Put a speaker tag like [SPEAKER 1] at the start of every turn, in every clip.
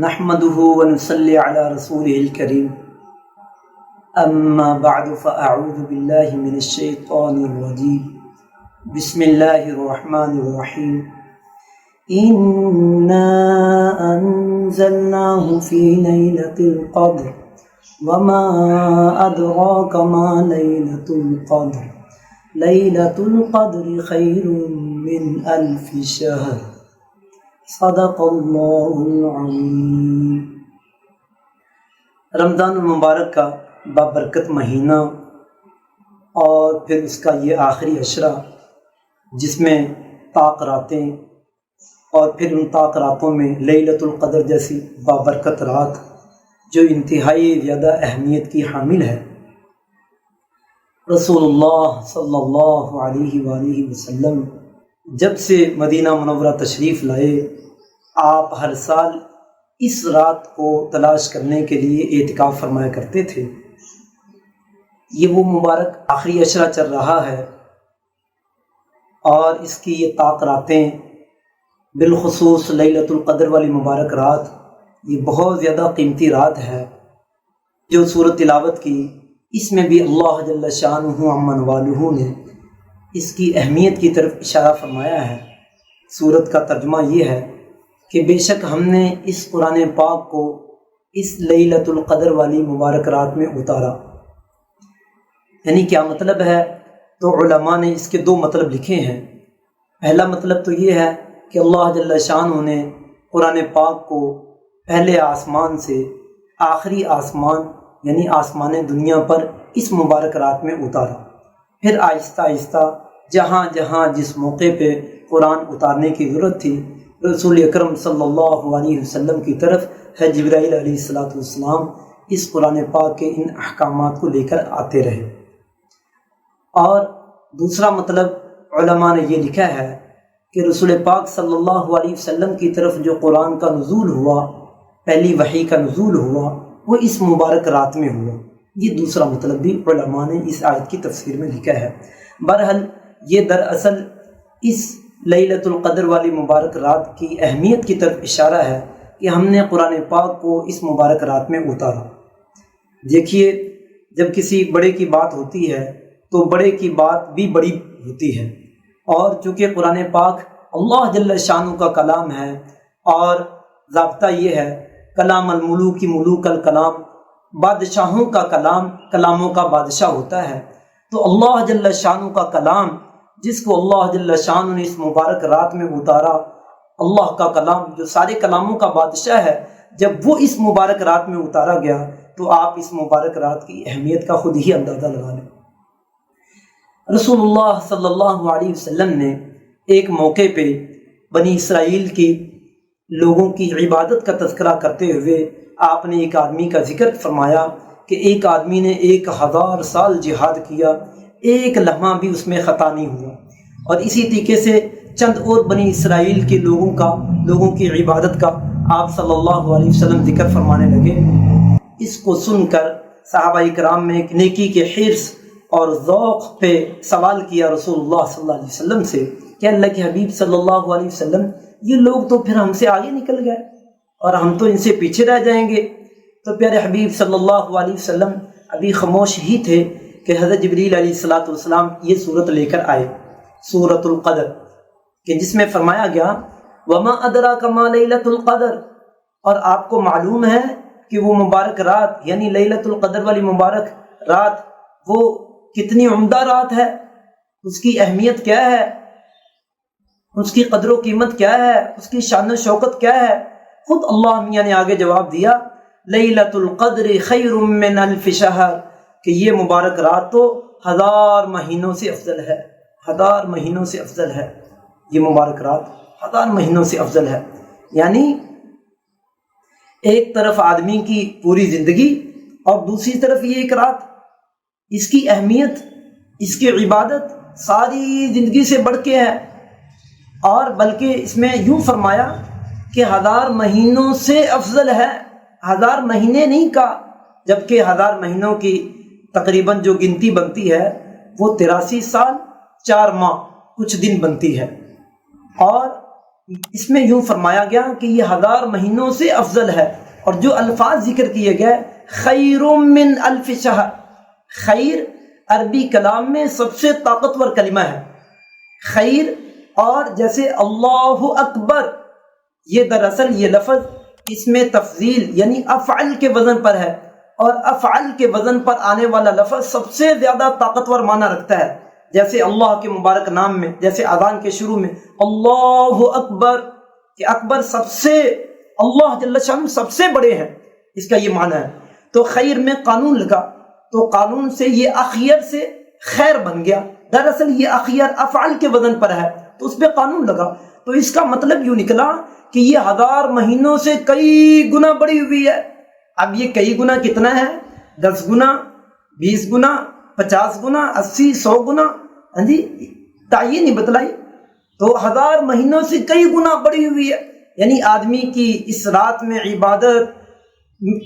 [SPEAKER 1] نحمده ونصلي على رسوله الكريم اما بعد فاعوذ بالله من الشيطان الرجيم بسم الله الرحمن الرحيم انا انزلناه في ليلة القدر وما ادراك ما ليلة القدر ليلة القدر خير من الف شهر صدق اللہ العظیم۔ رمضان المبارک کا بابرکت مہینہ اور پھر اس کا یہ آخری عشرہ جس میں طاق راتیں اور پھر ان طاق راتوں میں لیلۃ القدر جیسی بابرکت رات جو انتہائی زیادہ اہمیت کی حامل ہے۔ رسول اللہ صلی اللہ علیہ وآلہ وسلم جب سے مدینہ منورہ تشریف لائے آپ ہر سال اس رات کو تلاش کرنے کے لیے اعتکاف فرمایا کرتے تھے۔ یہ وہ مبارک آخری عشرہ چل رہا ہے اور اس کی یہ طاق راتیں بالخصوص لیلۃ القدر والی مبارک رات یہ بہت زیادہ قیمتی رات ہے جو سورۃ تلاوت کی اس میں بھی اللہ جل شانہ عمن والہ نے اس کی اہمیت کی طرف اشارہ فرمایا ہے۔ سورت کا ترجمہ یہ ہے کہ بے شک ہم نے اس قرآن پاک کو اس لیلۃ القدر والی مبارک رات میں اتارا۔ یعنی کیا مطلب ہے؟ تو علماء نے اس کے دو مطلب لکھے ہیں۔ پہلا مطلب تو یہ ہے کہ اللہ جل شانہ نے قرآن پاک کو پہلے آسمان سے آخری آسمان یعنی آسمان دنیا پر اس مبارک رات میں اتارا، پھر آہستہ آہستہ جہاں جہاں جس موقع پہ قرآن اتارنے کی ضرورت تھی رسول اکرم صلی اللہ علیہ وسلم کی طرف ہے جبرائیل علیہ السلام اس قرآن پاک کے ان احکامات کو لے کر آتے رہے۔ اور دوسرا مطلب علماء نے یہ لکھا ہے کہ رسول پاک صلی اللہ علیہ وسلم کی طرف جو قرآن کا نزول ہوا، پہلی وحی کا نزول ہوا، وہ اس مبارک رات میں ہوا۔ یہ دوسرا مطلب بھی علماء نے اس آیت کی تفسیر میں لکھا ہے۔ بہرحال یہ دراصل اس لیلۃ القدر والی مبارک رات کی اہمیت کی طرف اشارہ ہے کہ ہم نے قرآن پاک کو اس مبارک رات میں اتارا۔ دیکھیے جب کسی بڑے کی بات ہوتی ہے تو بڑے کی بات بھی بڑی ہوتی ہے، اور چونکہ قرآن پاک اللہ جل شانہ کا کلام ہے اور ضابطہ یہ ہے کلام الملوک ملوک الکلام، بادشاہوں کا کلام کلاموں کا بادشاہ ہوتا ہے، تو اللہ جل شانہ کا کلام جس کو اللہ جل شانہ نے اس مبارک رات میں اتارا، اللہ کا کلام جو سارے کلاموں کا بادشاہ ہے، جب وہ اس مبارک رات میں اتارا گیا تو آپ اس مبارک رات کی اہمیت کا خود ہی اندازہ لگا لیں۔ رسول اللہ صلی اللہ علیہ وسلم نے ایک موقع پہ بنی اسرائیل کی لوگوں کی عبادت کا تذکرہ کرتے ہوئے آپ نے ایک آدمی کا ذکر فرمایا کہ ایک آدمی نے 1000 سال جہاد کیا، ایک لمحہ بھی اس میں خطا نہیں ہوا، اور اسی طریقے سے چند اور بنی اسرائیل کے لوگوں کی عبادت کا آپ صلی اللہ علیہ وسلم ذکر فرمانے لگے۔ اس کو سن کر صحابہ کرام میں ایک نیکی کے حرص اور ذوق پہ سوال کیا رسول اللہ صلی اللہ علیہ وسلم سے کہ اللہ کے حبیب صلی اللہ علیہ وسلم یہ لوگ تو پھر ہم سے آگے نکل گئے اور ہم تو ان سے پیچھے رہ جائیں گے۔ تو پیارے حبیب صلی اللہ علیہ وسلم ابھی خاموش ہی تھے کہ حضرت جبریل علیہ السلام یہ صورت لے کر آئے، سورۃ القدر، کہ جس میں فرمایا گیا وما ادراک ما لیلۃ القدر، اور آپ کو معلوم ہے کہ وہ مبارک رات یعنی لیلۃ القدر والی مبارک رات وہ کتنی عمدہ رات ہے، اس کی اہمیت کیا ہے، اس کی قدر و قیمت کیا ہے، اس کی شان و شوکت کیا ہے۔ خود اللہ میاں نے آگے جواب دیا لیلۃ القدر خیر من الف شہر، کہ یہ مبارک رات تو 1000 مہینوں سے افضل ہے، 1000 مہینوں سے افضل ہے، یہ مبارک رات 1000 مہینوں سے افضل ہے۔ یعنی ایک طرف آدمی کی پوری زندگی اور دوسری طرف یہ ایک رات، اس کی اہمیت اس کی عبادت ساری زندگی سے بڑھ کے ہے، اور بلکہ اس میں یوں فرمایا کہ 1000 مہینوں سے افضل ہے، 1000 مہینے نہیں کہا، جبکہ 1000 مہینوں کی تقریباً جو گنتی بنتی ہے وہ 83 سال 4 ماہ کچھ دن بنتی ہے، اور اس میں یوں فرمایا گیا کہ یہ 1000 مہینوں سے افضل ہے، اور جو الفاظ ذکر کیے گئے خیر من الف شہر، خیر عربی کلام میں سب سے طاقتور کلمہ ہے خیر، اور جیسے اللہ اکبر، یہ دراصل یہ لفظ اس میں تفضیل یعنی افعل کے وزن پر ہے، اور افعل کے وزن پر آنے والا لفظ سب سے زیادہ طاقتور معنی رکھتا ہے، جیسے اللہ کے مبارک نام میں، جیسے اذان کے شروع میں اللہ اکبر، کہ اکبر سب سے، اللہ جل شانہ سب سے بڑے ہیں، اس کا یہ معنی ہے۔ تو خیر میں قانون لگا، تو قانون سے یہ اخیر سے خیر بن گیا، دراصل یہ اخیر افعال کے وزن پر ہے تو اس پہ قانون لگا، تو اس کا مطلب یوں نکلا کہ یہ 1000 مہینوں سے کئی گنا بڑی ہوئی ہے۔ اب یہ کئی گنا کتنا ہے؟ 10 گنا، 20 گنا، 50 گنا، 80، 100 گنا، ہاں جی تعین نہیں بتلائی، تو 1000 مہینوں سے کئی گنا بڑی ہوئی ہے۔ یعنی آدمی کی اس رات میں عبادت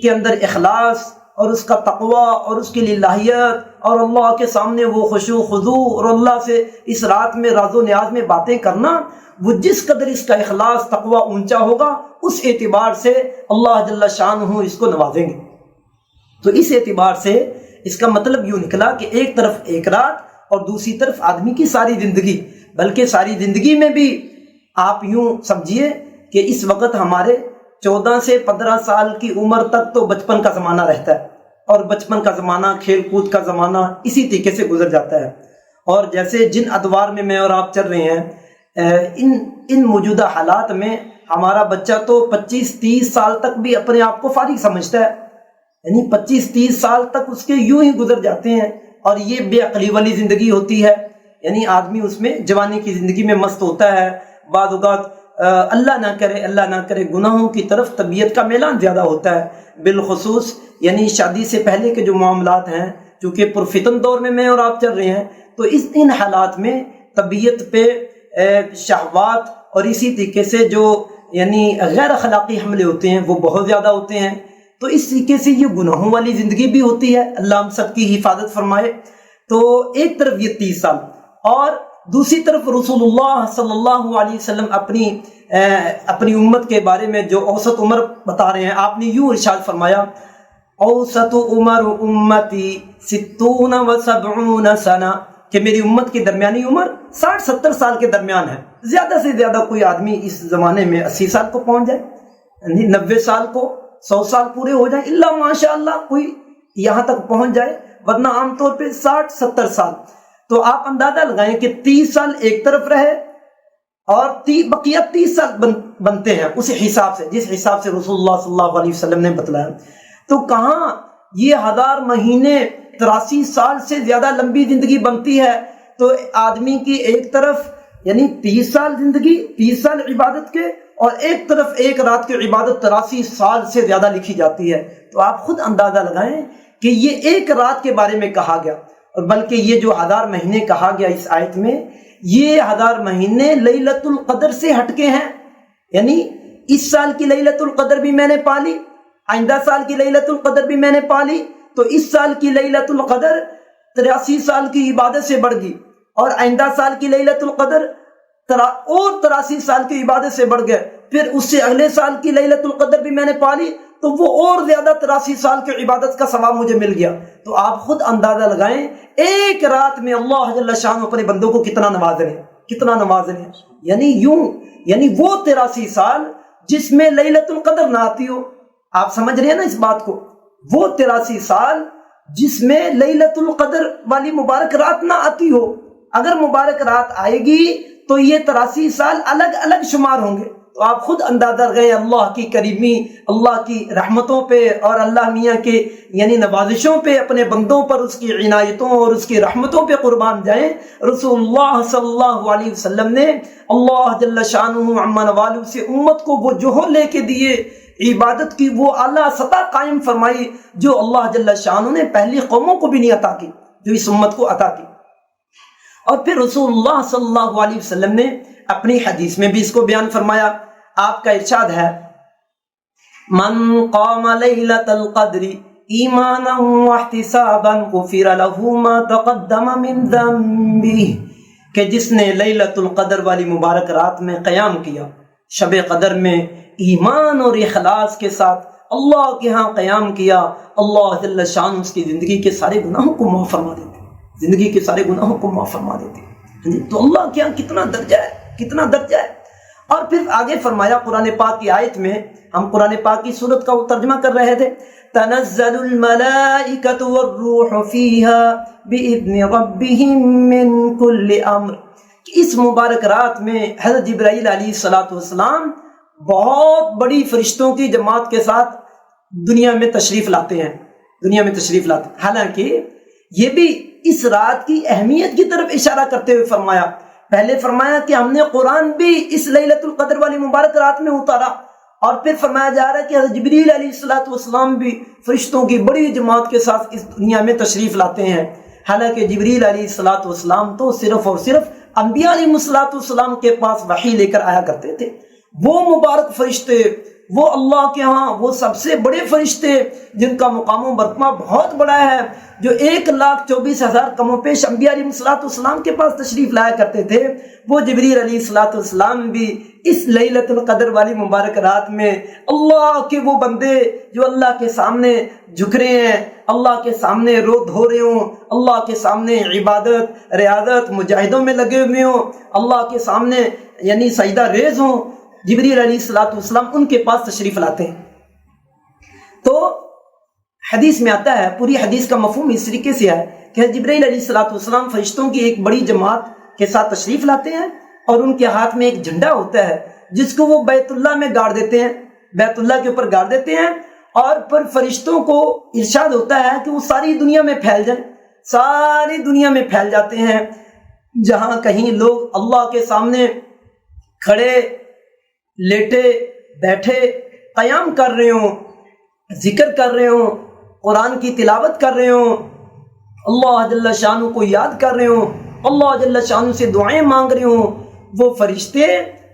[SPEAKER 1] کے اندر اخلاص اور اس کا تقوی اور اس کے لیے لاہیت اور اللہ کے سامنے وہ خشوع خضوع اور اللہ سے اس رات میں راز و نیاز میں باتیں کرنا، وہ جس قدر اس کا اخلاص تقوی اونچا ہوگا اس اعتبار سے اللہ جل شانہ اس کو نوازیں گے۔ تو اس اعتبار سے اس کا مطلب یوں نکلا کہ ایک طرف ایک رات اور دوسری طرف آدمی کی ساری زندگی، بلکہ ساری زندگی میں بھی آپ یوں سمجھیے کہ اس وقت ہمارے 14 سے 15 سال کی عمر تک تو بچپن کا زمانہ رہتا ہے، اور بچپن کا زمانہ کھیل کود کا زمانہ اسی طریقے سے گزر جاتا ہے، اور جیسے جن ادوار میں میں اور آپ چل رہے ہیں ان موجودہ حالات میں ہمارا بچہ تو 25-30 سال تک بھی اپنے آپ کو فارغ سمجھتا ہے، یعنی 25-30 سال تک اس کے یوں ہی گزر جاتے ہیں، اور یہ بے عقلی والی زندگی ہوتی ہے، یعنی آدمی اس میں جوانی کی زندگی میں مست ہوتا ہے، بعض اوقات اللہ نہ کرے گناہوں کی طرف طبیعت کا میلان زیادہ ہوتا ہے، بالخصوص یعنی شادی سے پہلے کے جو معاملات ہیں، چونکہ پرفتن دور میں اور آپ چل رہے ہیں، تو ان حالات میں طبیعت پہ شہوات اور اسی طریقے سے جو یعنی غیر اخلاقی حملے ہوتے ہیں وہ بہت زیادہ ہوتے ہیں، تو اس طریقے سے یہ گناہوں والی زندگی بھی ہوتی ہے، اللہ ہم سب کی حفاظت فرمائے۔ تو ایک طرف یہ 30 سال اور دوسری طرف رسول اللہ صلی اللہ علیہ وسلم اپنی امت کے بارے میں جو اوسط عمر بتا رہے ہیں، آپ نے یوں ارشاد فرمایا اوسط عمر امتی 60 و 70 سنہ، کہ میری امت کی درمیانی عمر 60-70 سال کے درمیان ہے۔ زیادہ سے زیادہ کوئی آدمی اس زمانے میں 80 سال کو پہنچ جائے، 90 سال کو، 100 سال پورے ہو جائیں، اللہ ماشاء اللہ کوئی یہاں تک پہنچ جائے، ورنہ عام طور پہ 60-70 سال۔ تو آپ اندازہ لگائیں کہ 30 سال ایک طرف رہے اور بقیہ 30 سال بنتے ہیں اس حساب سے، جس حساب سے رسول اللہ صلی اللہ علیہ وسلم نے بتلایا۔ تو کہاں یہ 1000 مہینے 83 سال سے زیادہ لمبی زندگی بنتی ہے، تو آدمی کی ایک طرف یعنی 30 سال زندگی، 30 سال عبادت کے، اور ایک طرف ایک رات کی عبادت 83 سال سے زیادہ لکھی جاتی ہے۔ تو آپ خود اندازہ لگائیں کہ یہ ایک رات کے بارے میں کہا گیا، اور بلکہ یہ جو 1000 مہینے کہا گیا اس آیت میں، یہ 1000 مہینے لیلۃ القدر سے ہٹ کے ہیں، یعنی اس سال کی لیلۃ القدر بھی میں نے پالی، آئندہ سال کی لیلۃ القدر بھی میں نے پالی، تو اس سال کی لیلۃ القدر 83 سال کی عبادت سے بڑھ گئی، اور آئندہ سال کی لیلۃ القدر اور 83 سال کی عبادت سے بڑھ گئے، پھر اس سے اگلے سال کی لیلۃ القدر بھی میں نے پالی تو وہ اور زیادہ 83 سال کی عبادت کا ثواب مجھے مل گیا۔ تو آپ خود اندازہ لگائیں ایک رات میں اللہ جل شانہ اپنے بندوں کو کتنا نواز رہے ہیں، یعنی وہ 83 سال جس میں لیلۃ القدر نہ آتی ہو، آپ سمجھ رہے ہیں نا اس بات کو، وہ 83 سال جس میں لیلۃ القدر والی مبارک رات نہ آتی ہو، اگر مبارک رات آئے گی تو یہ 83 سال الگ الگ شمار ہوں گے۔ تو آپ خود اندازہ گئے اللہ کی کریمی، اللہ کی رحمتوں پہ اور اللہ میاں کے یعنی نوازشوں پہ اپنے بندوں پر اس کی عنایتوں اور اس کی رحمتوں پہ قربان جائیں۔ رسول اللہ صلی اللہ علیہ وسلم نے اللہ جل شانہ عما نوالہ سے امت کو وہ جوہر لے کے دیے، عبادت کی وہ اعلیٰ سطح قائم فرمائی جو اللہ جل شانہ نے پہلی قوموں کو بھی نہیں عطا کی، جو اس امت کو عطا کی۔ اور پھر رسول اللہ صلی اللہ علیہ وسلم نے اپنی حدیث میں بھی اس کو بیان فرمایا، آپ کا ارشاد ہے من قام لیلۃ القدر ایمانا واحتسابا غفر له ما تقدم من ذنبه، کہ جس نے لیلۃ القدر والی مبارک رات میں قیام کیا شب قدر میں ایمان اور اخلاص کے ساتھ اللہ کے ہاں قیام کیا، اللہ جل شان اس کی زندگی کے سارے گناہوں کو معاف فرما دیتے، زندگی کے سارے گناہوں کو معاف فرما دیتے۔ تو اللہ کے ہاں کتنا درجہ ہے، کتنا درجہ ہے۔ اور پھر آگے فرمایا قرآن پاک کی آیت میں، ہم قرآن پاک کی سورت کا ترجمہ کر رہے تھے، تنزل الملائکۃ والروح فیہا بإذن ربہم من کل امر، اس مبارک رات میں حضرت جبرائیل علیہ السلام بہت بڑی فرشتوں کی جماعت کے ساتھ دنیا میں تشریف لاتے ہیں، دنیا میں تشریف لاتے ہیں۔ حالانکہ یہ بھی اس رات کی اہمیت کی طرف اشارہ کرتے ہوئے فرمایا، پہلے فرمایا کہ ہم نے قرآن بھی اس لیلۃ القدر والی مبارک رات میں اتارا، اور پھر فرمایا جا رہا ہے کہ حضرت جبریل علیہ السلام بھی فرشتوں کی بڑی جماعت کے ساتھ اس دنیا میں تشریف لاتے ہیں۔ حالانکہ جبریل علیہ السلام تو صرف اور صرف انبیاء علیہ السلام کے پاس وحی لے کر آیا کرتے تھے۔ وہ مبارک فرشتے، وہ اللہ کے ہاں وہ سب سے بڑے فرشتے جن کا مقام و مرتبہ بہت بڑا ہے، جو 1,24,000 کم و پیش انبیاء علیہ السلام کے پاس تشریف لایا کرتے تھے، وہ جبریل علیہ السلام بھی اس لیلۃ القدر والی مبارک رات میں اللہ کے وہ بندے جو اللہ کے سامنے جھک رہے ہیں، اللہ کے سامنے رو دھو رہے ہوں، اللہ کے سامنے عبادت ریاضت مجاہدوں میں لگے ہوئے ہوں، اللہ کے سامنے یعنی سجدہ ریز ہوں، جبریل علیہ السلام ان کے پاس تشریف لاتے ہیں۔ تو حدیث میں آتا ہے، پوری حدیث کا مفہوم اس طریقے سے ہے کہ جبریل علیہ السلام فرشتوں کی ایک بڑی جماعت کے ساتھ تشریف لاتے ہیں، اور ان کے ہاتھ میں ایک جھنڈا ہوتا ہے جس کو وہ بیت اللہ میں گاڑ دیتے ہیں، بیت اللہ کے اوپر گاڑ دیتے ہیں، اور پھر فرشتوں کو ارشاد ہوتا ہے کہ وہ ساری دنیا میں پھیل جائیں، ساری دنیا میں پھیل جاتے ہیں، جہاں کہیں لوگ اللہ کے سامنے کھڑے لیٹے بیٹھے قیام کر رہے ہوں، ذکر کر رہے ہوں، قرآن کی تلاوت کر رہے ہوں، اللہ جل شانہ کو یاد کر رہے ہوں، اللہ جل شانہ سے دعائیں مانگ رہے ہوں، وہ فرشتے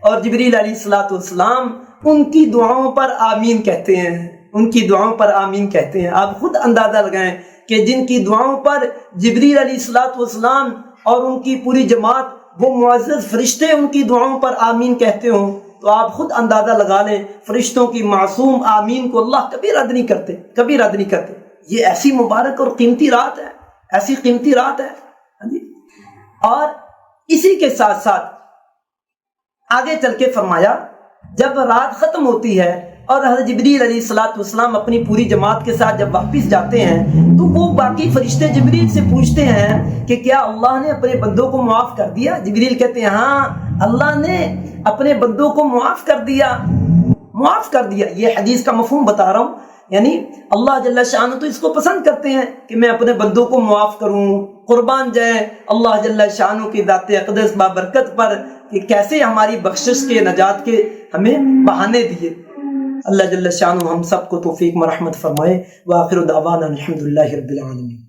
[SPEAKER 1] اور جبریل علیہ السلام ان کی دعاؤں پر آمین کہتے ہیں، ان کی دعاؤں پر آمین کہتے ہیں۔ آپ خود اندازہ لگائیں کہ جن کی دعاؤں پر جبریل علیہ السلام اور ان کی پوری جماعت وہ معزز فرشتے ان کی دعاؤں پر آمین کہتے ہوں، تو آپ خود اندازہ لگا لیں فرشتوں کی معصوم آمین کو اللہ کبھی رد نہیں کرتے، کبھی رد نہیں کرتے۔ یہ ایسی مبارک اور قیمتی رات ہے، ایسی قیمتی رات ہے۔ اور اسی کے ساتھ ساتھ آگے چل کے فرمایا، جب رات ختم ہوتی ہے اور حضرت جبریل علیہ السلام اپنی پوری جماعت کے ساتھ جب واپس جاتے ہیں، تو وہ باقی فرشتے جبریل سے پوچھتے ہیں کہ کیا اللہ نے اپنے بندوں کو معاف کر دیا؟ جبریل کہتے ہیں ہاں، اللہ نے اپنے بندوں کو معاف کر دیا، معاف کر دیا۔ یہ حدیث کا مفہوم بتا رہا ہوں، یعنی اللہ جل شانہ تو اس کو پسند کرتے ہیں کہ میں اپنے بندوں کو معاف کروں، قربان جائیں اللہ جل شانہ کی ذات اقدس بابرکت پر کہ کیسے ہماری بخشش کے نجات کے ہمیں بہانے دیے۔ اللہ جل شانہ ہم سب کو توفیق مرحمت فرمائے۔ وآخر دعوانا الحمدللہ رب العالمین۔